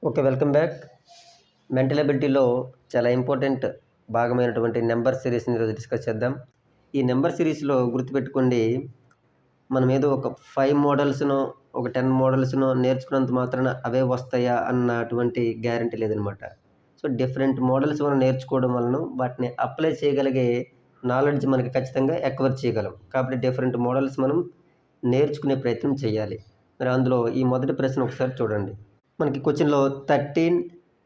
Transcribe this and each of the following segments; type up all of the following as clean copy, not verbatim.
Okay. Welcome back. Mental ఎబిలిటీలో చాలా important భాగమైనటువంటి number సిరీస్‌ని ఈరోజు discuss చేద్దాం. ఈ నెంబర్ సిరీస్‌లో గుర్తుపెట్టుకోండి, మనం ఏదో ఒక 5 మోడల్స్‌నో, ఒక 10 మోడల్స్‌నో నేర్చుకున్నంత మాత్రాన అవే వస్తాయా అన్నటువంటి గ్యారంటీ లేదనమాట. సో, డిఫరెంట్ మోడల్స్ మనం నేర్చుకోవడం వలన వాటిని అప్లై చేయగలిగే నాలెడ్జ్ మనకి ఖచ్చితంగా ఎక్వైర్ చేయగలం. కాబట్టి డిఫరెంట్ మోడల్స్ మనం నేర్చుకునే ప్రయత్నం చేయాలి. మరి అందులో ఈ మొదటి ప్రశ్న ఒకసారి చూడండి. మనకి క్వెషన్‌లో 13,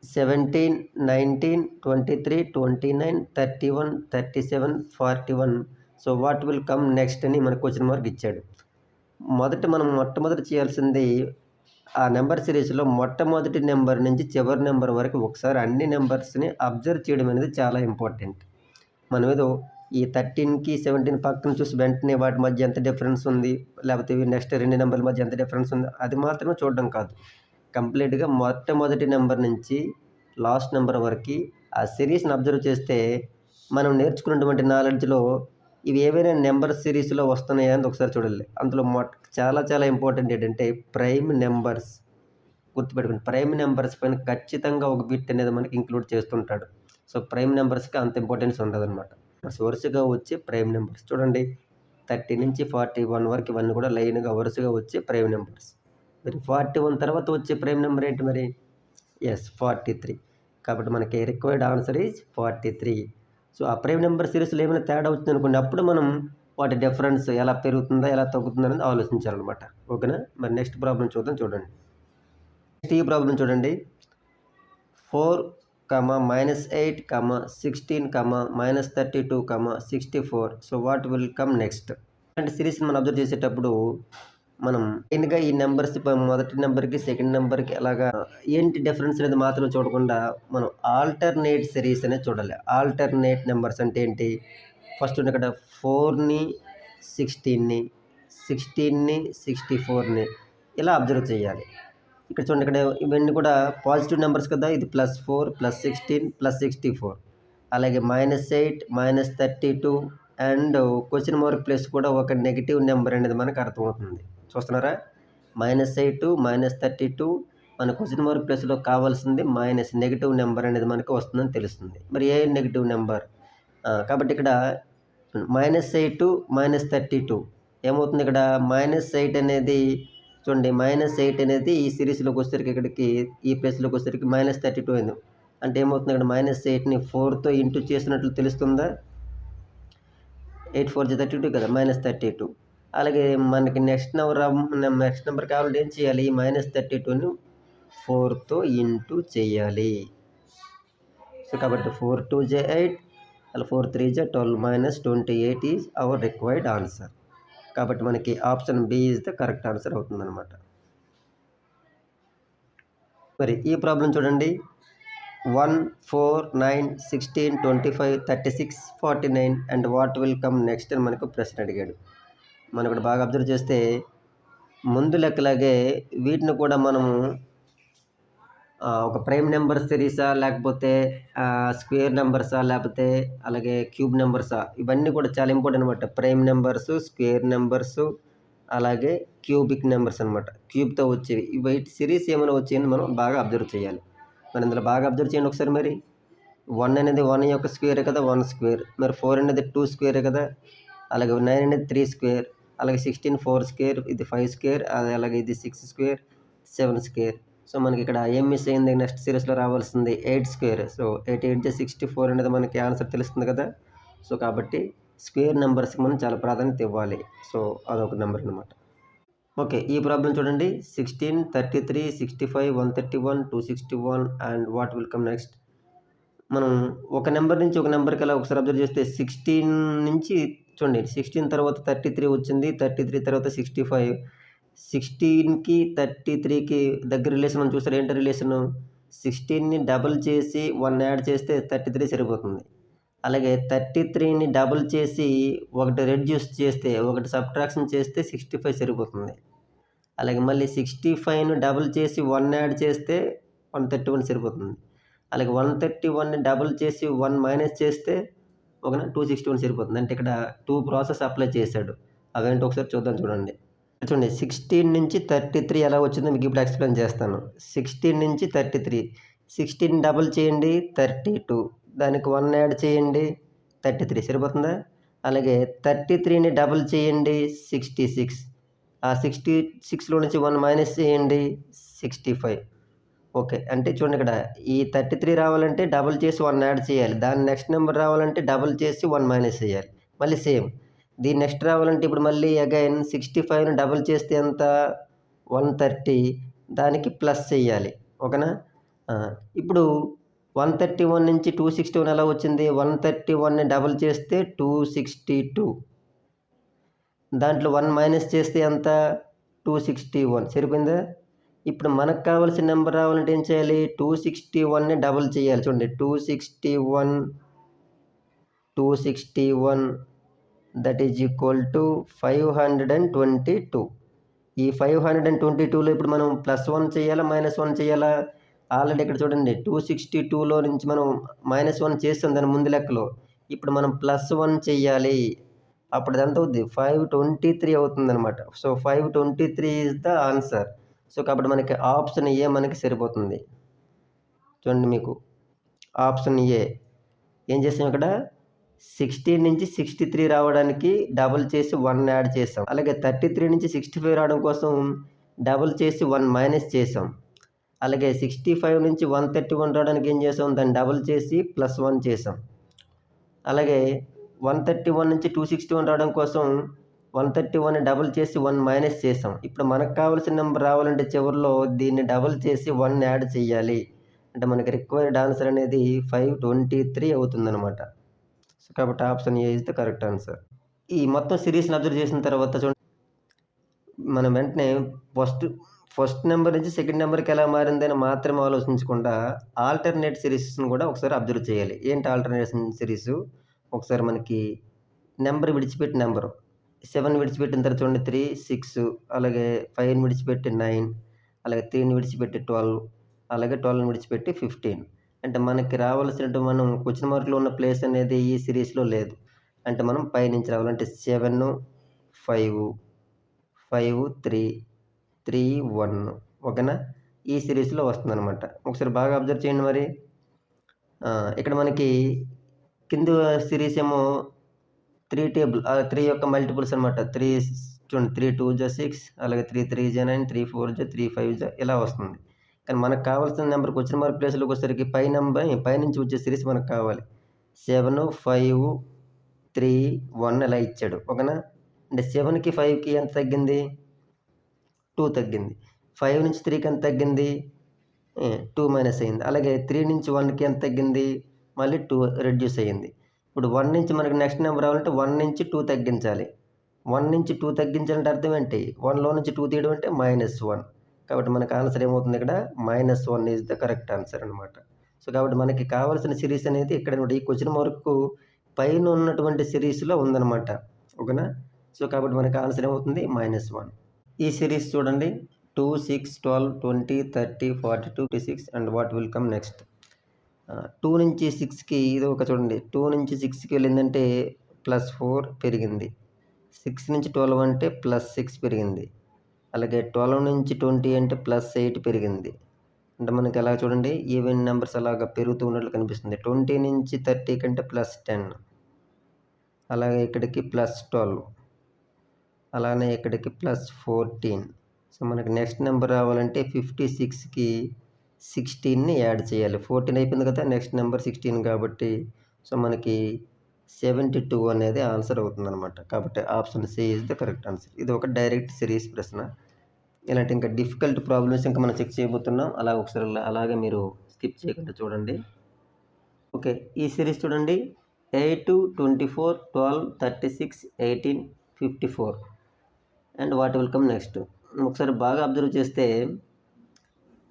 17, 19, 23, 29, 31, 37, 41 so, what will come next అని మనకు క్వెషన్ మార్క్ ఇచ్చాడు. మనం మొట్టమొదట చేయాల్సింది ఆ నెంబర్ సిరీస్‌లో మొట్టమొదటి నెంబర్ నుంచి చివరి నెంబర్ వరకు ఒకసారి అన్ని నెంబర్స్‌ని అబ్జర్వ్ చేయడం అనేది చాలా ఇంపార్టెంట్. మనం ఏదో ఈ 13కి 17 పక్కన చూసి వెంటనే వాటి మధ్య ఎంత డిఫరెన్స్ ఉంది, లేకపోతే నెక్స్ట్ 2 నెంబర్ల మధ్య ఎంత డిఫరెన్స్ ఉంది, అది మాత్రమే చూడడం కాదు. కంప్లీట్‌గా మొట్టమొదటి నెంబర్ నుంచి లాస్ట్ నెంబర్ వరకు ఆ సిరీస్‌ని అబ్జర్వ్ చేస్తే మనం నేర్చుకున్నటువంటి నాలెడ్జ్‌లో ఇవి ఏవైనా నెంబర్ సిరీస్‌లో వస్తున్నాయా అని ఒకసారి చూడాలి. అందులో చాలా ఇంపార్టెంట్ ఏంటంటే ప్రైమ్ నెంబర్స్. గుర్తుపెట్టుకోండి, ప్రైమ్ నెంబర్స్ పైన ఖచ్చితంగా ఒక బిట్ అనేది మనకి ఇంక్లూడ్ చేస్తుంటాడు. సో, ప్రైమ్ నెంబర్స్‌కి అంత ఇంపార్టెన్స్ ఉండదనమాట. వరుసగా వచ్చే ప్రైమ్ నెంబర్స్ చూడండి, 30 నుంచి 41 వరకు ఇవన్నీ కూడా లైన్‌గా వరుసగా వచ్చే ప్రైమ్ నెంబర్స్. మరి 41 తర్వాత వచ్చే ప్రైమ్ నెంబర్ ఏంటి మరి? 43. కాబట్టి మనకి రిక్వైర్డ్ ఆన్సర్ ఈజ్ 43. సో, ఆ ప్రైమ్ నెంబర్ సిరీస్‌లో ఏమైనా తేడా వచ్చిందనుకోండి, అప్పుడు మనం వాటి డిఫరెన్స్ ఎలా పెరుగుతుందా, ఎలా తగ్గుతుందా అనేది ఆలోచించాలన్నమాట. ఓకేనా? మరి నెక్స్ట్ ప్రాబ్లమ్ చూడండి. నెక్స్ట్ ఈ ప్రాబ్లమ్ చూడండి. 4, -8, -16, -32, -64 so, what will come next? అంటే సిరీస్‌ని మనం అబ్జర్వ్ చేసేటప్పుడు మనం మెయిన్‌గా ఈ నెంబర్స్ మొదటి నెంబర్‌కి, సెకండ్ నెంబర్‌కి అలాగా ఏంటి డిఫరెన్స్ అనేది మాత్రం చూడకుండా మనం ఆల్టర్‌నేట్ సిరీస్ అనేది చూడాలి. ఆల్టర్‌నేట్ నెంబర్స్ అంటే ఏంటి? ఫస్ట్ ఇక్కడ 4ని 16ని, 16ని 64ని ఇలా అబ్జర్వ్ చేయాలి. ఇక్కడ చూడండి, ఇక్కడ ఇవన్నీ కూడా పాజిటివ్ నెంబర్స్ కదా. ఇది +4, +16, +64 అలాగే -8, -32 అండ్ క్వెషన్ మార్క్ ప్లస్ కూడా ఒక నెగెటివ్ నెంబర్ అనేది మనకు అర్థమవుతుంది. చూస్తున్నారా? -8, -32 మన క్వెషన్ మార్క్ ప్లస్‌లో కావాల్సింది నెగెటివ్ నెంబర్ అనేది మనకు వస్తుందని తెలుస్తుంది. మరి ఏ నెగెటివ్ నెంబర్? కాబట్టి ఇక్కడ -8, -32 ఏమవుతుంది ఇక్కడ? -8 అనేది చూడండి, -8 అనేది ఈ సిరీస్‌లోకి వచ్చేసరికి ఇక్కడికి ఈ ప్లేస్‌లోకి వచ్చేసరికి -32 అయింది. అంటే ఏమవుతుంది ఇక్కడ? -8ని 4తో ఇంటూ చేసినట్లు తెలుస్తుందా? 8 4 జా 32 కదా, -32. అలాగే మనకి నెక్స్ట్ నెంబర్ కావాలంటే ఏం చేయాలి? -32ని 4తో ఇంటూ చేయాలి. సో, కాబట్టి 4 2 జా 8 అలా 4 3 జా 12 -28 ఈజ్ అవర్ రిక్వైర్డ్ ఆన్సర్. కాబట్టి మనకి option B is the correct answer అవుతుందన్నమాట. మరి ఈ ప్రాబ్లం చూడండి. 1, 4, 9, 16, 25, 36, 49 and what will come next అని మనకు ప్రశ్న అడిగాడు. మనం ఇక్కడ బాగా అబ్జర్వ్ చేస్తే ముందు లెక్కలాగే వీటిని కూడా మనము ఒక ప్రైమ్ నెంబర్ సిరీసా, లేకపోతే స్క్వేర్ నెంబర్సా, లేకపోతే అలాగే క్యూబ్ నెంబర్సా, ఇవన్నీ కూడా చాలా ఇంపార్టెంట్ అనమాట. ప్రైమ్ నెంబర్స్, స్క్వేర్ నెంబర్స్ అలాగే క్యూబిక్ నెంబర్స్ అనమాట. క్యూబ్‌తో వచ్చేవి వీటి సిరీస్ ఏమైనా వచ్చాయని మనం బాగా అబ్జర్వ్ చేయాలి. మరి ఇందులో బాగా అబ్జర్వ్ చేయండి ఒకసారి. మరి 1 అనేది 1 యొక్క స్క్వేరే కదా, 1 స్క్వేర్. మరి 4 అనేది 2 స్క్వేరే కదా. అలాగే 9 అనేది 3 స్క్వేర్. అలాగే 16 4 స్క్వేర్, ఇది 5 స్క్వేర్, అలాగే ఇది 6 స్క్వేర్, 7 స్క్వేర్. సో, మనకి ఇక్కడ ఏం మిస్ అయింది? నెక్స్ట్ సిరీస్‌లో రావాల్సింది 8 స్క్వేర్. సో, 8 8 జా 64 అనేది మనకి ఆన్సర్ తెలుస్తుంది కదా. సో, కాబట్టి స్క్వేర్ నెంబర్స్‌కి మనం చాలా ప్రాధాన్యత ఇవ్వాలి. సో, అదొక నెంబర్ అనమాట. ఓకే. ఈ ప్రాబ్లం చూడండి. 16, 33, 65, 131, 261 and what will come next? మనం ఒక నెంబర్ నుంచి ఒక నెంబర్‌కి అలా ఒకసారి అబ్జర్వ్ చేస్తే 16 నుంచి చూడండి, 16 తర్వాత 33 వచ్చింది. 33 తర్వాత 65. 16కి 33కి దగ్గర రిలేషన్ మనం చూసారా? ఏంటి రిలేషను? 16ని డబుల్ చేసి 1 యాడ్ చేస్తే 33 సరిపోతుంది. అలాగే 33ని డబుల్ చేసి ఒకటి రెడ్యూస్ చేస్తే, ఒకటి సబ్ట్రాక్షన్ చేస్తే 65 సరిపోతుంది. అలాగే మళ్ళీ 65ని డబుల్ చేసి 1 యాడ్ చేస్తే 131 సరిపోతుంది. అలాగే 131ని డబుల్ చేసి 1 మైనస్ చేస్తే 261 సరిపోతుంది. అంటే ఇక్కడ 2 ప్రాసెస్ అప్లై చేశాడు. అవేంటో ఒకసారి చూద్దాం చూడండి. చూడండి 16 నుంచి 33 ఎలా వచ్చిందో మీకు ఇప్పుడు ఎక్స్ప్లెయిన్ చేస్తాను. 16 నుంచి 33, 16 డబుల్ చేయండి 32, దానికి 1 యాడ్ చేయండి 33 సరిపోతుందా? అలాగే 33ని డబుల్ చేయండి 66, ఆ 66లో నుంచి 1 మైనస్ చేయండి 65. ఓకే. అంటే చూడండి ఇక్కడ ఈ 33 రావాలంటే డబుల్ చేసి 1 యాడ్ చేయాలి. దాని నెక్స్ట్ నెంబర్ రావాలంటే డబుల్ చేసి 1 మైనస్ చేయాలి. మళ్ళీ సేమ్. దీని నెక్స్ట్ రావాలంటే ఇప్పుడు మళ్ళీ అగైన్ 65ని డబుల్ చేస్తే ఎంత 130, దానికి ప్లస్ చేయాలి. ఓకేనా? ఇప్పుడు 131 నుంచి 261 ఎలా వచ్చింది? 131ని డబుల్ చేస్తే 262, దాంట్లో 1 మైనస్ చేస్తే ఎంత 261 సరిపోయిందా? ఇప్పుడు మనకు కావాల్సిన నెంబర్ రావాలంటే ఏం చేయాలి? 261ని డబుల్ చేయాలి. చూడండి 261 దట్ ఈజ్ ఈక్వల్ టు 522. ఈ 522లో ఇప్పుడు మనం +1 చేయాలా -1 చేయాలా? ఆల్రెడీ ఇక్కడ చూడండి 262లో నుంచి మనం -1 చేసాం దాని ముందు లెక్కలో. ఇప్పుడు మనం +1 చెయ్యాలి. అప్పుడు ఎంత అవుద్ది? 523 అవుతుందన్నమాట. So 523 is the answer. So కాబట్టి మనకి ఆప్షన్ ఏ మనకి సరిపోతుంది. చూడండి మీకు ఆప్షన్ ఏ. ఏం చేసాం ఇక్కడ 16 నుంచి 63 రావడానికి డబుల్ చేసి 1 యాడ్ చేసాం. అలాగే 33 నుంచి 65 రావడం కోసం డబుల్ చేసి 1 మైనస్ చేసాం. అలాగే 65 నుంచి 131 రావడానికి ఏం చేసాం? దాన్ని డబుల్ చేసి +1 చేసాం. అలాగే 131 నుంచి 261 రావడం కోసం 131ని డబుల్ చేసి 1 మైనస్ చేసాం. ఇప్పుడు మనకు కావాల్సిన నెంబర్ రావాలంటే చివరిలో దీన్ని డబుల్ చేసి 1 యాడ్ చేయాలి. అంటే మనకి రిక్వైర్డ్ ఆన్సర్ అనేది 523 అవుతుందన్నమాట. సో కాబట్టి option A is the correct answer. ఈ మొత్తం సిరీస్ని అబ్జర్వ్ చేసిన తర్వాత చూడండి మనం వెంటనే ఫస్ట్ నెంబర్ నుంచి సెకండ్ నెంబర్కి ఎలా మారిందని మాత్రమే ఆలోచించకుండా ఆల్టర్నేట్ సిరీస్ని కూడా ఒకసారి అబ్జర్వ్ చేయాలి. ఏంటి ఆల్టర్నేషన్ సిరీస్? ఒకసారి మనకి నెంబర్ విడిచిపెట్టి నెంబరు 7 విడిచిపెట్టిన తర్వాత చూడండి 3, 6, అలాగే 5ని విడిచిపెట్టి 9, అలాగే 3ని విడిచిపెట్టి 12, అలాగే 12ని విడిచిపెట్టి 15. అంటే మనకి రావాల్సినట్టు మనం క్వశ్చన్ మార్క్లో ఉన్న ప్లేస్ అనేది ఈ సిరీస్లో లేదు. అంటే మనం పైనుంచి రావాలంటే 7, 5, 5, 3, 3, 1. ఓకేనా? ఈ సిరీస్లో వస్తుందన్నమాట. ఒకసారి బాగా అబ్జర్వ్ చేయండి మరి. ఇక్కడ మనకి కింద సిరీస్ ఏమో 3 టేబుల్ 3 యొక్క మల్టిపుల్స్ అనమాట. 3 చూడండి 3 2 జా 6, అలాగే 3 3 జా 9, 3 4 జా 3 5 జా ఇలా వస్తుంది. కానీ మనకు కావాల్సిన నెంబర్ క్వశ్చన్ మార్క్ ప్లేస్లోకి వచ్చేసరికి పైనుంచి వచ్చే సిరీస్ మనకు కావాలి. 7, 5, 3, 1 ఇలా ఇచ్చాడు. ఓకేనా? అంటే 7కి 5కి ఎంత తగ్గింది? 2 తగ్గింది. 5 నుంచి 3కి ఎంత తగ్గింది? 2 మైనస్ అయింది. అలాగే 3 నుంచి 1కి ఎంత తగ్గింది? మళ్ళీ 2 రెడ్యూస్ అయ్యింది. ఇప్పుడు 1 నుంచి మనకి నెక్స్ట్ నెంబర్ రావాలంటే 1 నుంచి 2 తగ్గించాలి. 1 నుంచి 2 తగ్గించాలంటే అర్థం ఏంటి? 1లో నుంచి 2 తీయడం అంటే -1. కాబట్టి మనకు ఆన్సర్ ఏమవుతుంది ఇక్కడ? -1 ఈజ్ ద కరెక్ట్ ఆన్సర్ అనమాట. సో కాబట్టి మనకి కావాల్సిన సిరీస్ అనేది ఇక్కడ ఈ క్వశ్చన్ మార్కు పైన ఉన్నటువంటి సిరీస్లో ఉందన్నమాట. ఓకేనా? సో కాబట్టి మనకి ఆన్సర్ ఏమవుతుంది? -1. ఈ సిరీస్ చూడండి 2, 6, 12, 20, 30, 42, 56 and what will come next. 2 నుంచి 6కి ఇది ఒక చూడండి 2 నుంచి 6కి వెళ్ళిందంటే +4 పెరిగింది. 6 నుంచి 12 అంటే +6 పెరిగింది. అలాగే 12 నుంచి 20 అంటే +8 పెరిగింది. అంటే మనకి ఎలా చూడండి ఈవెన్ నెంబర్స్ అలాగా పెరుగుతూ ఉన్నట్లు కనిపిస్తుంది. 20 నుంచి 30 కంటే +10, అలాగే ఇక్కడికి +12, అలానే ఇక్కడికి +14. సో మనకి నెక్స్ట్ నెంబర్ రావాలంటే 56కి 16ని యాడ్ చేయాలి. 14 అయిపోయింది కదా, నెక్స్ట్ నెంబర్ 16 కాబట్టి సో మనకి 72 అనేది ఆన్సర్ అవుతుందన్నమాట. కాబట్టి option C is the correct answer. ఇది ఒక డైరెక్ట్ సిరీస్ ప్రశ్న. ఇలాంటి ఇంకా డిఫికల్ట్ ప్రాబ్లమ్స్ ఇంకా మనం చెక్ చేయబోతున్నాం. ఒకసారి అలాగే మీరు స్కిప్ చేయకుండా చూడండి. ఓకే, ఈ సిరీస్ చూడండి 8, 24, 12, 36, 18, 54 and what will come next. ఒకసారి బాగా అబ్జర్వ్ చేస్తే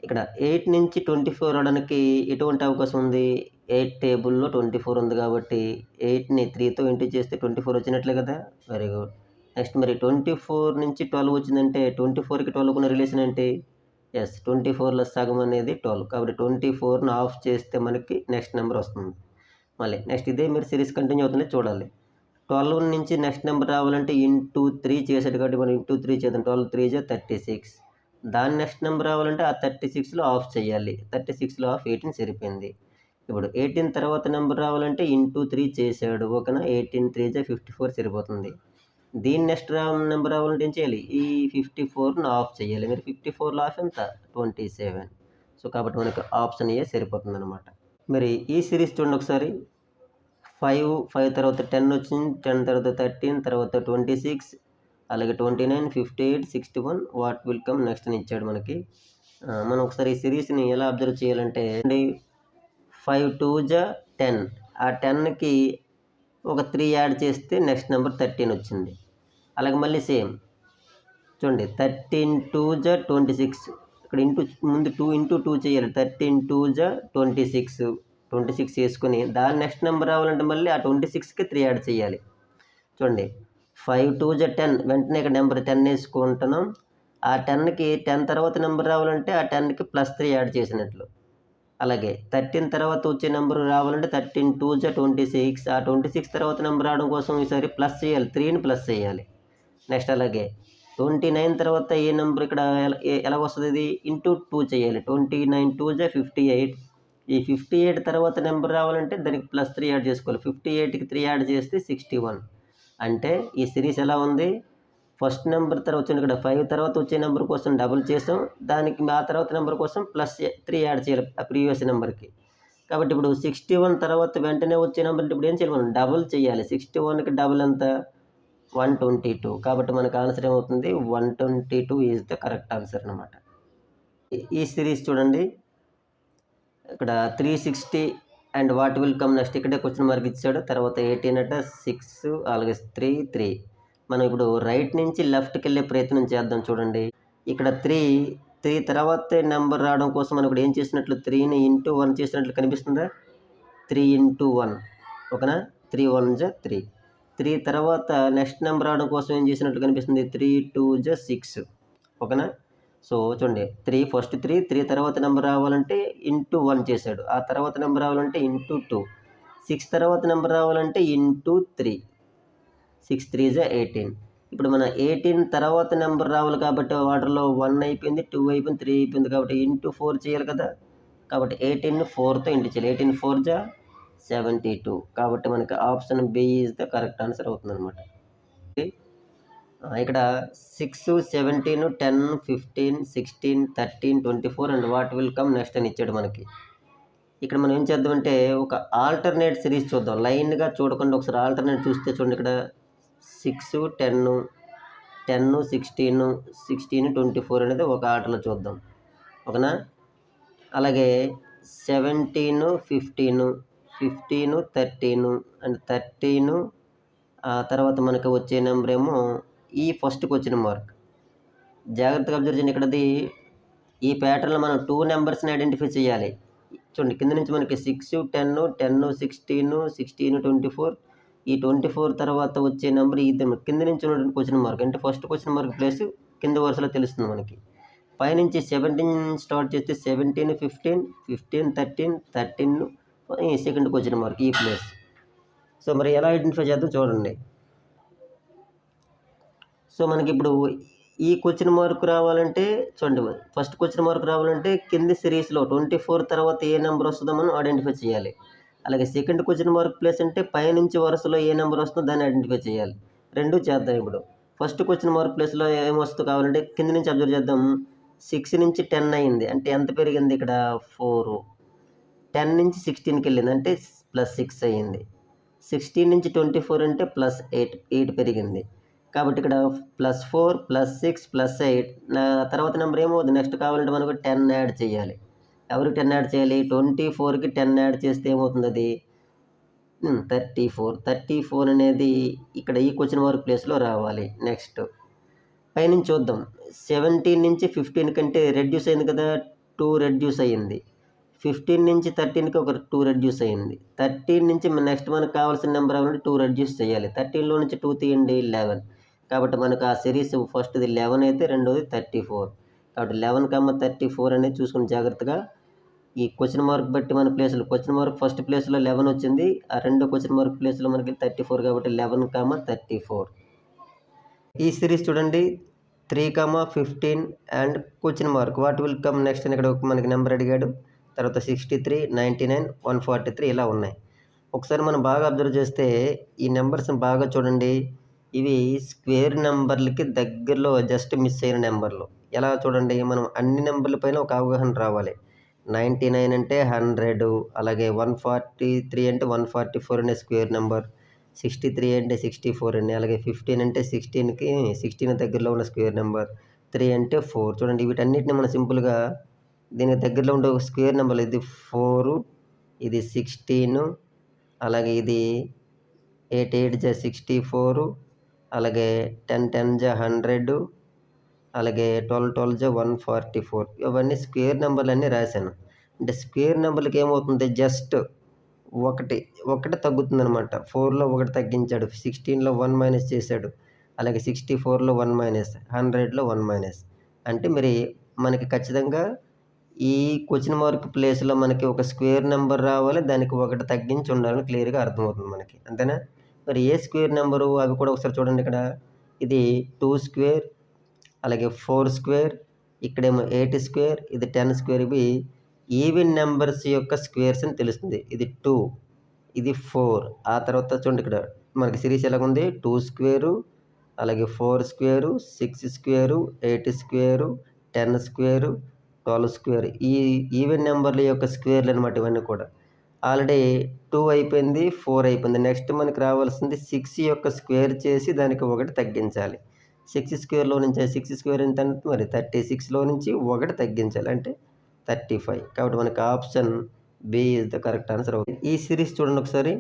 ఇక్కడ 8 నుంచి 24 రావడానికి ఎటువంటి అవకాశం ఉంది? 8 టేబుల్లో 24 ఉంది కాబట్టి 8ని 3తో ఇంటూ చేస్తే 24 వచ్చినట్లే కదా. Very good. నెక్స్ట్ మరి 24 నుంచి 12 వచ్చిందంటే 24కి 12కి ఉన్న రిలేషన్ ఏంటి? 24లో సగం అనేది 12. కాబట్టి 24ని ఆఫ్ చేస్తే మనకి నెక్స్ట్ నెంబర్ వస్తుంది. మళ్ళీ నెక్స్ట్ ఇదే మీరు సిరీస్ కంటిన్యూ అవుతుంది చూడాలి. 12 నుంచి నెక్స్ట్ నెంబర్ రావాలంటే ఇంటూ 3 చేసాడు కాబట్టి మనం ఇంటూ 3 చేద్దాం. 12 3 జా 36. దాని నెక్స్ట్ నెంబర్ రావాలంటే ఆ 36లో ఆఫ్ చేయాలి. 36లో ఆఫ్ 18 సరిపోయింది. ఇప్పుడు 18 తర్వాత నెంబర్ రావాలంటే ఇంటూ 3 చేశాడు. ఓకేనా? 18 3 జా 54 సరిపోతుంది. దీని నెక్స్ట్ నెంబర్ రావాలంటే ఏం చేయాలి? ఈ 54ను ఆఫ్ చేయాలి. మరి 54లో ఆఫ్ ఎంత? 27. సో కాబట్టి మనకు ఆప్షన్ ఏ సరిపోతుందన్నమాట. మరి ఈ సిరీస్ చూడండి ఒకసారి. 5 తర్వాత 10 వచ్చింది, 10 తర్వాత 13, తర్వాత 26, అలాగే 29, 58, 61 వాట్ విల్ కమ్ నెక్స్ట్ అని ఇచ్చాడు మనకి. మనం ఒకసారి ఈ సిరీస్ని ఎలా అబ్జర్వ్ చేయాలంటే 5 2 జా 10, ఆ 10కి ఒక 3 యాడ్ చేస్తే నెక్స్ట్ నెంబర్ 13 వచ్చింది. అలాగే మళ్ళీ సేమ్ చూడండి, 13 2 జా 26, ఇక్కడ ముందు 2 ఇంటూ 2 చేయాలి. 13 2 జా 26 వేసుకొని దాని నెక్స్ట్ నెంబర్ రావాలంటే మళ్ళీ ఆ 26కి 3 యాడ్ చేయాలి. చూడండి, 5 2 జా 10, వెంటనే ఇక్కడ నెంబర్ 10 వేసుకుంటున్నాం. ఆ 10కి 10 తర్వాత నెంబర్ రావాలంటే ఆ 10కి +3 యాడ్ చేసినట్లు. అలాగే 13 తర్వాత వచ్చే నెంబర్ రావాలంటే 13 2 జా 26, ఆ 26 తర్వాత నెంబర్ రావడం కోసం ఈసారి ప్లస్ చేయాలి, 3ని ప్లస్ చేయాలి. నెక్స్ట్ అలాగే 29 తర్వాత ఏ నెంబర్ ఇక్కడ ఎలా వస్తుంది? ఇది ఇంటూ 2 చేయాలి. 29 2 జా 58, ఈ 58 తర్వాత నెంబర్ రావాలంటే దానికి +3 యాడ్ చేసుకోవాలి. 58కి 3 యాడ్ చేస్తే 61. అంటే ఈ సిరీస్ ఎలా ఉంది? ఫస్ట్ నెంబర్ తర్వాత వచ్చింది ఇక్కడ 5 తర్వాత వచ్చే నెంబర్ కోసం డబుల్ చేసాం, దానికి ఆ తర్వాత నెంబర్ కోసం +3 యాడ్ చేయాలి ఆ ప్రీవియస్ నెంబర్కి. కాబట్టి ఇప్పుడు 61 తర్వాత వెంటనే వచ్చే నెంబర్ ఇప్పుడు ఏం చేయాలి? మనం డబుల్ చేయాలి. 61కి డబుల్ ఎంత? 122. కాబట్టి మనకు ఆన్సర్ ఏమవుతుంది? 122 ఈజ్ ద కరెక్ట్ ఆన్సర్ అన్నమాట. ఈ సిరీస్ చూడండి, ఇక్కడ 360 and what will come next ఇక్కడే క్వశ్చన్ మార్క్ ఇచ్చాడు. తర్వాత 18 అట 6, అలాగే 3 3. మనం ఇప్పుడు రైట్ నుంచి లెఫ్ట్కి వెళ్ళే ప్రయత్నం చేద్దాం. చూడండి, ఇక్కడ 3 తర్వాత నెంబర్ రావడం కోసం మనం ఇప్పుడు ఏం చేసినట్లు 3ని ఇంటూ 1 చేసినట్లు కనిపిస్తుందా? 3 ఇంటూ 1, ఓకేనా? 3 1 జా 3. 3 తర్వాత నెక్స్ట్ నెంబర్ రావడం కోసం ఏం చేసినట్లు కనిపిస్తుంది? 3 2 జా 6, ఓకేనా? సో చూడండి, 3 తర్వాత నెంబర్ రావాలంటే ఇంటూ 1 చేశాడు. ఆ తర్వాత నెంబర్ రావాలంటే ఇంటూ 2. 6 తర్వాత నెంబర్ రావాలంటే ఇంటూ 3. 6 3 జా 18. ఇప్పుడు మన 18 తర్వాత నెంబర్ రావాలి కాబట్టి వాటర్లో 1 అయిపోయింది, 2 అయిపోయింది, 3 అయిపోయింది కాబట్టి ఇంటూ 4 చేయాలి కదా. కాబట్టి 18ని 4తో ఇంటూ చేయాలి. 18 4 జా 72. కాబట్టి మనకి option B is the correct answer అవుతుంది అనమాట. ఇక్కడ 6 17 10 15 16 13 24 and what will come next అని ఇచ్చాడు మనకి. ఇక్కడ మనం ఏం చేద్దామంటే ఒక ఆల్టర్నేట్ సిరీస్ చూద్దాం. లైన్గా చూడకుండా ఒకసారి ఆల్టర్నేట్ చూస్తే చూడండి, ఇక్కడ 6 10 10 16 16 24 అనేది ఒక ఆర్డర్లో చూద్దాం, ఓకేనా? అలాగే 17 15 15 13 అండ్ 13 తర్వాత మనకు వచ్చే నెంబర్ ఏమో ఈ ఫస్ట్కి వచ్చిన మార్క్. జాగ్రత్తగా అబ్జర్వ్ చేయండి. ఇక్కడది ఈ ప్యాటర్న్లో మనం 2 నెంబర్స్ని ఐడెంటిఫై చేయాలి. చూడండి, కింద నుంచి మనకి 6 10 10 16 16 24, ఈ 24 తర్వాత వచ్చే నెంబర్ ఇది కింద నుంచి ఉన్నటువంటి క్వశ్చన్ మార్క్. అంటే ఫస్ట్ క్వశ్చన్ మార్క్ ప్లేస్ కింద వరుసలో తెలుస్తుంది మనకి. పైనుంచి 17 స్టార్ట్ చేస్తే 17 15 15 13 13 ఈ సెకండ్ క్వశ్చన్ మార్క్ ఈ ప్లేస్. సో మరి ఎలా ఐడెంటిఫై చేద్దాం చూడండి. సో మనకి ఇప్పుడు ఈ క్వశ్చన్ మార్క్ రావాలంటే చూడండి, ఫస్ట్ క్వశ్చన్ మార్క్ రావాలంటే కింది సిరీస్లో 24 తర్వాత ఏ నెంబర్ వస్తుందో మనం ఐడెంటిఫై చేయాలి. అలాగే సెకండ్ క్వశ్చన్ మార్క్ ప్లేస్ అంటే పైనుంచి వరుసలో ఏ నెంబర్ వస్తుందో దాన్ని ఐడెంటిఫై చేయాలి. రెండు చేద్దాం. ఇప్పుడు ఫస్ట్ క్వశ్చన్ మార్క్ ప్లేస్లో ఏమొస్తుందో కావాలంటే కింద నుంచి అబ్జర్వ్ చేద్దాం. 6 నుంచి 10 అయింది అంటే ఎంత పెరిగింది? ఇక్కడ 4. 10 నుంచి 16కి వెళ్ళింది అంటే +6 అయ్యింది. 16 నుంచి 24 అంటే +8 పెరిగింది. కాబట్టి ఇక్కడ +4 +6 +8 నా తర్వాత నెంబర్ ఏమవుతుంది? నెక్స్ట్ కావాలంటే మనకు 10 యాడ్ చేయాలి. ఎవరికి 10 యాడ్ చేయాలి? 24కి 10 యాడ్ చేస్తే ఏమవుతుంది? అది 34. 34 అనేది ఇక్కడ ఈ క్వశ్చన్ మార్క్ ప్లేస్లో రావాలి. నెక్స్ట్ పైనుంచి చూద్దాం. 17 నుంచి 15 కంటే రెడ్యూస్ అయింది కదా, 2 రెడ్యూస్ అయ్యింది. 15 నుంచి 13కి ఒక 2 రెడ్యూస్ అయ్యింది. 13 నుంచి నెక్స్ట్ మనకు కావాల్సిన నెంబర్ అవ్వాలంటే 2 రెడ్యూస్ చేయాలి. 13లో నుంచి 2 తీయండి 11. కాబట్టి మనకు ఆ సిరీస్ ఫస్ట్ది 11 అయితే రెండోది 34. కాబట్టి 11, 34 అనేది చూసుకుని జాగ్రత్తగా ఈ క్వశ్చన్ మార్క్ బట్టి మన ప్లేస్లో క్వశ్చన్ మార్క్ ఫస్ట్ ప్లేస్లో 11 వచ్చింది, ఆ రెండో క్వశ్చన్ మార్క్ ప్లేస్లో మనకి 34 కాబట్టి 11, 34. ఈ సిరీస్ చూడండి 3, 15 and question mark what will come next అని ఇక్కడ మనకి నెంబర్ అడిగాడు. తర్వాత 63, 99, 143 ఇలా ఉన్నాయి. ఒకసారి మనం బాగా అబ్జర్వ్ చేస్తే ఈ నెంబర్స్ని బాగా చూడండి. ఇవి స్క్వేర్ నెంబర్లకి దగ్గరలో జస్ట్ మిస్ అయిన నెంబర్లు. ఎలా చూడండి, మనం అన్ని నెంబర్ల పైన ఒక అవగాహన రావాలి. 99 అంటే 100, అలాగే 143 అంటే 144 అనే స్క్వేర్ నెంబర్, 63 అంటే 64 అండి, అలాగే 15 అంటే 16 దగ్గరలో ఉన్న స్క్వేర్ నెంబర్, 3 అంటే 4. చూడండి వీటన్నిటిని మనం సింపుల్గా దీనికి దగ్గరలో ఉండే ఒక స్క్వేర్ నెంబర్. ఇది 4, ఇది 16, అలాగే ఇది 8 8 64, అలాగే 10 10 100, అలాగే 12 12 144. ఇవన్నీ స్క్వేర్ నెంబర్లు అన్నీ రాశాను. అంటే స్క్వేర్ నెంబర్లకి ఏమవుతుంది, జస్ట్ ఒకటి తగ్గుతుంది అనమాట. 4లో 1 తగ్గించాడు, 16లో 1 మైనస్ చేశాడు, అలాగే 64లో 1 మైనస్, 100లో 1 మైనస్. అంటే మరి మనకి ఖచ్చితంగా ఈ క్వశ్చన్ మార్క్ ప్లేస్లో మనకి ఒక స్క్వేర్ నెంబర్ రావాలి, దానికి 1 తగ్గించి ఉండాలని క్లియర్గా అర్థమవుతుంది మనకి, అంతేనా? మరి ఏ స్క్వేర్ నెంబరు అవి కూడా ఒకసారి చూడండి. ఇక్కడ ఇది 2 స్క్వేర్, అలాగే 4 స్క్వేర్, ఇక్కడేమో 8 స్క్వేర్, ఇది 10 స్క్వేర్. ఇవి ఈవెన్ నెంబర్స్ యొక్క స్క్వేర్స్ అని తెలుస్తుంది. ఇది 2, ఇది 4. ఆ తర్వాత చూడండి ఇక్కడ మనకి సిరీస్ ఎలాగుంది, 2 స్క్వేరు, అలాగే 4 square, 6 square, 8 square, 10 square, 12 square. ఈ ఈవెన్ నెంబర్ల యొక్క స్క్వేర్లు అనమాట ఇవన్నీ కూడా. ఆల్రెడీ 2 అయిపోయింది, 4 అయిపోయింది. నెక్స్ట్ మనకి రావాల్సింది 6 యొక్క స్క్వేర్ చేసి దానికి 1 తగ్గించాలి. 6 స్క్వేర్లో నుంచి 6 స్క్వేర్ ఎంత అంటే మరి 36లో నుంచి 1 తగ్గించాలి, అంటే 35. కాబట్టి మనకి option B is the correct answer అవుతుంది. ఈ సిరీస్ చూడండి ఒకసారి,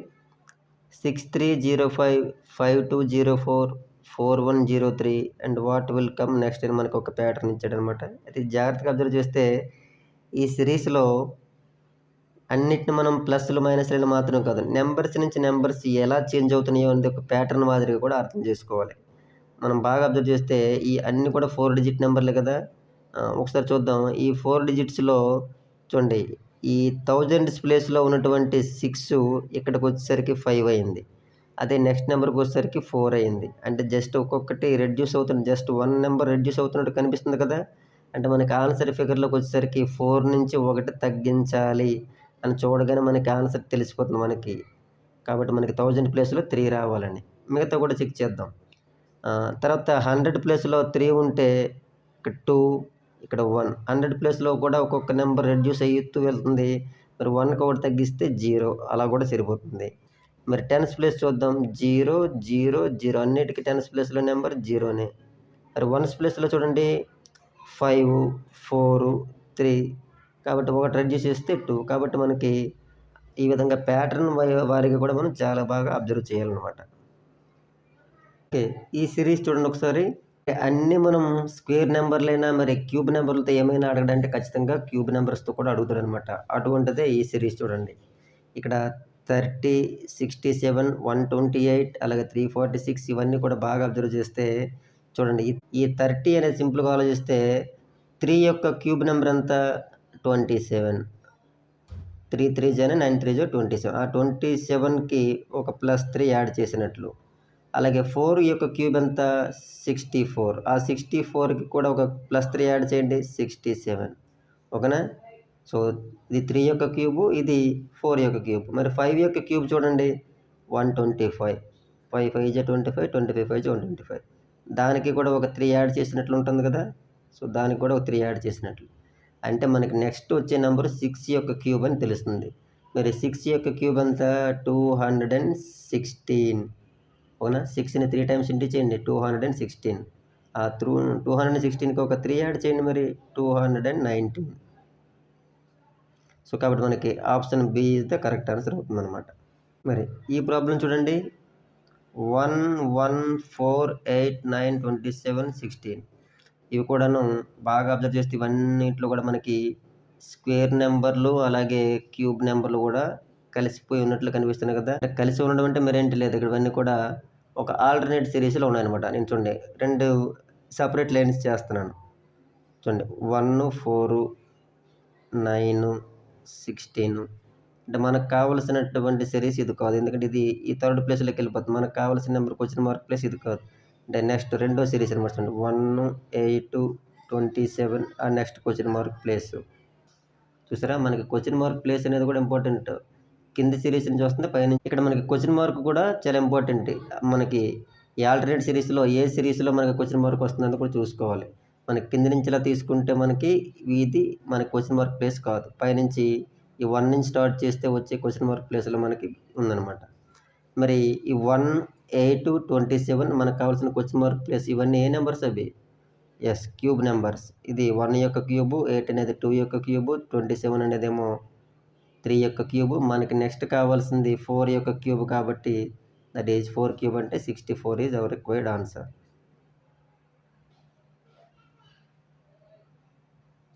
6305, 5204, 4103 and what will come next అని మనకు ఒక ప్యాటర్న్ ఇచ్చాడనమాట. అది జాగ్రత్తగా అబ్జర్వ్ చేస్తే ఈ సిరీస్లో అన్నిటిని మనం ప్లస్లు మైనస్లు మాత్రం కాదు, నెంబర్స్ నుంచి నెంబర్స్ ఎలా చేంజ్ అవుతున్నాయో అనేది ఒక ప్యాటర్న్ మాదిరిగా కూడా అర్థం చేసుకోవాలి. మనం బాగా అబ్జర్వ్ చేస్తే ఈ అన్ని కూడా 4 డిజిట్ నెంబర్లే కదా. ఒకసారి చూద్దాం. ఈ 4 డిజిట్స్లో చూడండి, ఈ థౌజండ్స్ ప్లేస్లో ఉన్నటువంటి 6 ఇక్కడికి వచ్చేసరికి 5 అయింది. అదే నెక్స్ట్ నెంబర్కి వచ్చేసరికి 4 అయింది. అంటే జస్ట్ ఒక్కొక్కటి రెడ్యూస్ అవుతుంది, జస్ట్ 1 నెంబర్ రెడ్యూస్ అవుతున్నట్టు కనిపిస్తుంది కదా. అంటే మనకి ఆన్సర్ ఫిగర్లోకి వచ్చేసరికి 4 నుంచి 1 తగ్గించాలి అని చూడగానే మనకి ఆన్సర్ తెలిసిపోతుంది మనకి. కాబట్టి మనకి 1000 ప్లేస్లో 3 రావాలని. మిగతా కూడా చెక్ చేద్దాం. తర్వాత 100 ప్లేస్లో 3 ఉంటే ఇక్కడ 2, ఇక్కడ 1. 100 ప్లేస్లో కూడా ఒక్కొక్క నెంబర్ రెడ్యూస్ అయ్యుతూ వెళ్తుంది. మరి 1కి 1 తగ్గిస్తే 0, అలా కూడా సరిపోతుంది. మరి 10th ప్లేస్ చూద్దాం, 0 0 0. అన్నిటికీ 10th ప్లేస్లో నెంబర్ 0నే. మరి 1st ప్లేస్లో చూడండి 5 4 3. కాబట్టి 1 రెడ్యూస్ చేస్తే 2. కాబట్టి మనకి ఈ విధంగా ప్యాటర్న్ వారీగా కూడా మనం చాలా బాగా అబ్జర్వ్ చేయాలన్నమాట. ఓకే, ఈ సిరీస్ చూడండి ఒకసారి. అన్నీ మనం స్క్వేర్ నెంబర్లైనా మరి క్యూబ్ నెంబర్లతో ఏమైనా అడగడంటే ఖచ్చితంగా క్యూబ్ నెంబర్స్తో కూడా అడుగుతాడు అనమాట. అటువంటిదే ఈ సిరీస్ చూడండి. ఇక్కడ 30, 67, 128, అలాగే 346 ఇవన్నీ కూడా బాగా అబ్జర్వ్ చేస్తే చూడండి, ఈ 30 అనేది సింపుల్గా ఆలోచిస్తే 3 యొక్క క్యూబ్ నెంబర్ ఎంత, 27. 3 3 9 3 27. ఆ 27కి ఒక +3 యాడ్ చేసినట్లు. అలాగే 4 యొక్క క్యూబ్ ఎంత, 64. ఆ 64కి కూడా ఒక +3 యాడ్ చేయండి, 67. ఓకేనా. సో ఇది 3 యొక్క క్యూబు, ఇది 4 యొక్క క్యూబ్. మరి 5 యొక్క క్యూబ్ చూడండి, 125. 5 5 25, 25 5 125. దానికి కూడా ఒక 3 యాడ్ చేసినట్లు ఉంటుంది కదా. సో దానికి కూడా ఒక 3 యాడ్ చేసినట్లు. అంటే మనకి నెక్స్ట్ వచ్చే నెంబర్ 6 యొక్క క్యూబ్ అని తెలుస్తుంది. మరి 6 యొక్క క్యూబ్ ఎంత, 216. అవునా. 6ని 3 టైమ్స్ ఇంటూ చేయండి, 216. ఆ 216కి ఒక 3 యాడ్ చేయండి, మరి 219. సో కాబట్టి మనకి option B is the correct answer అవుతుందన్నమాట. మరి ఈ ప్రాబ్లం చూడండి, 1 1 4 8 9 27 16. ఇవి కూడాను బాగా అబ్జర్వ్ చేస్తే ఇవన్నిట్లో కూడా మనకి స్క్వేర్ నెంబర్లు అలాగే క్యూబ్ నెంబర్లు కూడా కలిసిపోయి ఉన్నట్లు కనిపిస్తున్నాయి కదా. కలిసి ఉండడం అంటే మరేంటి లేదు, ఇక్కడ ఇవన్నీ కూడా ఒక ఆల్టర్నేట్ సిరీస్లో ఉన్నాయన్నమాట. నేను చూడండి 2 సపరేట్ లైన్స్ చేస్తున్నాను. చూడండి 1 4 9 16. అంటే మనకు కావాల్సినటువంటి సిరీస్ ఇది కాదు. ఎందుకంటే ఇది ఈ థర్డ్ ప్లేస్‌లోకి వెళ్ళిపోతుంది. మనకు కావాల్సిన నెంబర్ క్వెషన్ మార్క్ ప్లేస్ ఇది కాదు. అంటే నెక్స్ట్ రెండో సిరీస్ అనమాట చూడండి. 1, 8, 27 ఆ నెక్స్ట్ క్వెషన్ మార్క్ ప్లేస్. చూసారా? మనకి క్వెషన్ మార్క్ ప్లేస్ అనేది కూడా ఇంపార్టెంట్. కింది సిరీస్‌ని చూస్తుంది పైనుంచి ఇక్కడ మనకి క్వెషన్ మార్క్ కూడా చాలా ఇంపార్టెంట్. మనకి ఈ ఆల్టర్‌నేట్ సిరీస్‌లో ఏ సిరీస్‌లో మనకి క్వెషన్ మార్క్ వస్తుందని కూడా చూసుకోవాలి. మనకి కింది నుంచి ఇలా తీసుకుంటే మనకి ఇది మనకి క్వెషన్ మార్క్ ప్లేస్ కాదు. పైనుంచి ఈ 1 నుంచి స్టార్ట్ చేస్తే వచ్చే క్వెషన్ మార్క్ ప్లేస్‌లో మనకి ఉందనమాట. మరి ఈ 1, 8, 27 మనకు కావాల్సిన క్వెషన్ మార్క్ ప్లేస్ ఇవన్నీ ఏ నెంబర్స్ అవి? Yes, cube numbers. ఇది 1 యొక్క క్యూబు, 8 అనేది 2 యొక్క క్యూబు, 27 అనేదేమో 3 యొక్క క్యూబు. మనకి నెక్స్ట్ కావాల్సింది 4 యొక్క క్యూబ్ కాబట్టి దట్ ఈజ్ 4 క్యూబ్ అంటే 64 ఈజ్ అవర్ రిక్వైర్డ్ ఆన్సర్.